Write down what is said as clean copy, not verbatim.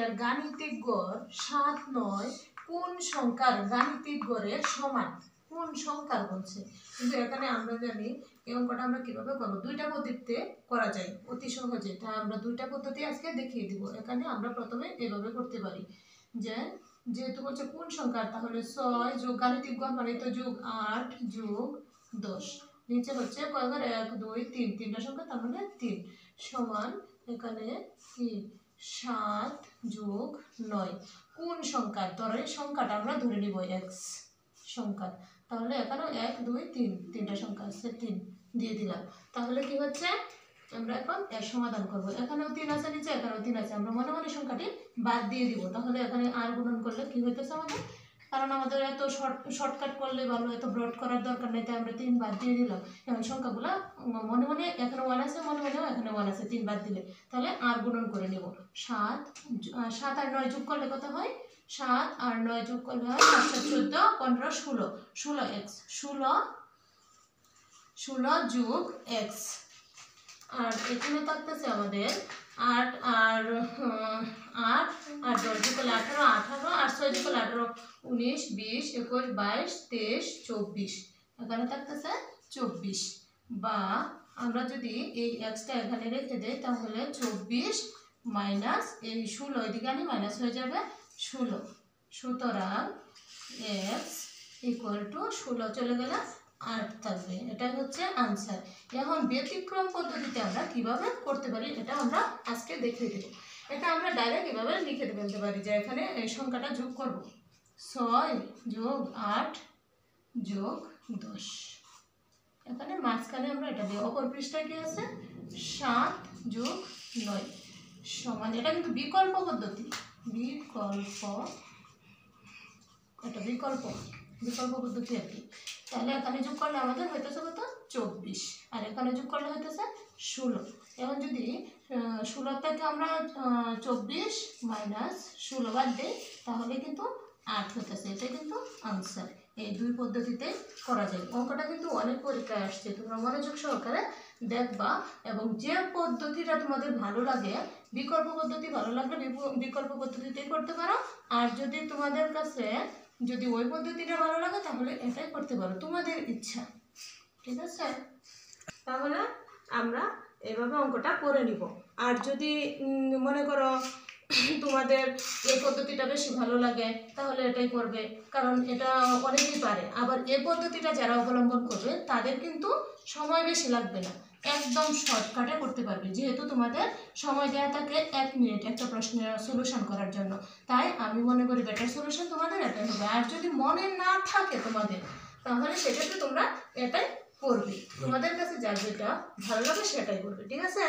এর গাণিতিক গড় 7, 9 কোন সংখ্যার গাণিতিক গড়ের সমান? কোন সংখ্যার বলছে, কিন্তু এখানে আমরা জানি এই অঙ্কটা আমরা কিভাবে করব, দুইটা পদ্ধতিতে করা যায় অতি সহজে। তাই আমরা দুইটা পদ্ধতি আজকে দেখিয়ে দিব। এখানে আমরা প্রথমে এভাবে করতে পারি যে যেহেতু বলছে কোন সংখ্যা, তাহলে 6 যোগ গাণিতিক গড় মানে তো যোগ 8 যোগ 10, নিচে হচ্ছে কয় ঘর 1 2 3, তিনটা সংখ্যা তার মানে 3 সমান এখানে কি 7 যোগ 9 কোন সংখ্যা, ধর এই সংখ্যাটা আমরা ধরে নিব x সংখ্যা, তাহলে এখানেও 1 2 3, তিনটা সংখ্যা আছে 3 দিয়ে দিলাম। তাহলে কি হচ্ছে আমরা এখন এর সমাধান করব। এখানেও 3 আছে নিচে, এখানেও 3 আছে, আমরা মনে মনে সংখ্যাটি বাদ দিয়ে দিব। তাহলে এখানে আর গুণন করলে কি হইতেছে আমাদের, কারণ আমাদের এত শর্টকাট করলে ভালো, এত ব্রড করার দরকার নেই, তাই আমরা 3 বাদ দিয়ে দিলাম। এখন সংখ্যাগুলো মনে মনে এখানে 1 আছে, মনে মনেও এখানে 1 আছে, 3 বাদ দিলে তাহলে আর গুণন করে নিব। 7 আর 9 যোগ করলে কত হয়, 7 আর 9 যোগ করলে হয় 7 14 15 16, 16x, 16 যোগ x। আর এখানে থাকতেছে আমাদের 8 আর 10 যোগ করলে 18, 18 আর 6 যোগ করলে 18, 19 20 21 22 23 24, এখানে থাকতেছে 24। বা আমরা যদি এই এক্সটা এখানে রেখে দেই তাহলে 24 মাইনাস এই 16, এদিকে আনি মাইনাস হয়ে যাবে 16, সুতরাং x ইকুয়াল টু 16 চলে গেলে 8 থাকবে। এটাই হচ্ছে আনসার। এখন ব্যতিক্রম পদ্ধতিতে আমরা কিভাবে করতে পারি এটা আমরা আজকে দেখিয়ে দেব। এটা আমরা ডাইরেক্ট এভাবে লিখে দিতে পারি যে এখানে এই সংখ্যাটা যোগ করব, 6 যোগ 8 যোগ 10, এখানে মাঝখানে আমরা এটা দিই, অপর পৃষ্ঠায় কি আছে 7 যোগ 9 সমান, এটা কিন্তু বিকল্প পদ্ধতি, বিকল্প পদ্ধতি আর কি। তাহলে এখানে যোগ করলে আমাদের হইতেছে কত 24, আর এখানে যোগ করলে হইতেছে 16। এখন যদি 16 থেকে আমরা 24 মাইনাস 16 বাদ দিই তাহলে কিন্তু 8 হইতেছে। এটা কিন্তু আনসার। এই দুই পদ্ধতিতে করা যায়। অঙ্কটা কিন্তু অনেক পরীক্ষায় আসছে, তোমরা মনোযোগ সহকারে দেখবা এবং যে পদ্ধতিটা তোমাদের ভালো লাগে, বিকল্প পদ্ধতি ভালো লাগলে বিকল্প পদ্ধতিতেই করতে পারো, আর যদি তোমাদের কাছে যদি ওই পদ্ধতিটা ভালো লাগে তাহলে এটাই করতে পারো, তোমাদের ইচ্ছা। ঠিক আছে, তাহলে আমরা এভাবে অঙ্কটা করে নিব। আর যদি মনে করো তোমাদের এই পদ্ধতিটা বেশি ভালো লাগে তাহলে এটাই করবে, কারণ এটা অনেকেই পারে। আবার এই পদ্ধতিটা যারা অবলম্বন করবে তাদের কিন্তু সময় বেশি লাগবে না, একদম শর্টকাটে করতে পারবে, যেহেতু তোমাদের সময় দেওয়া থাকে 1 মিনিট একটা প্রশ্নের সলিউশন করার জন্য। তাই আমি মনে করি বেটার সলিউশন তোমাদের এটাই হবে। আর যদি মনে না থাকে তোমাদের তাহলে সেক্ষেত্রে তোমরা এটাই করবে, তোমাদের কাছে যা যেটা ভালো লাগে সেটাই করবে। ঠিক আছে।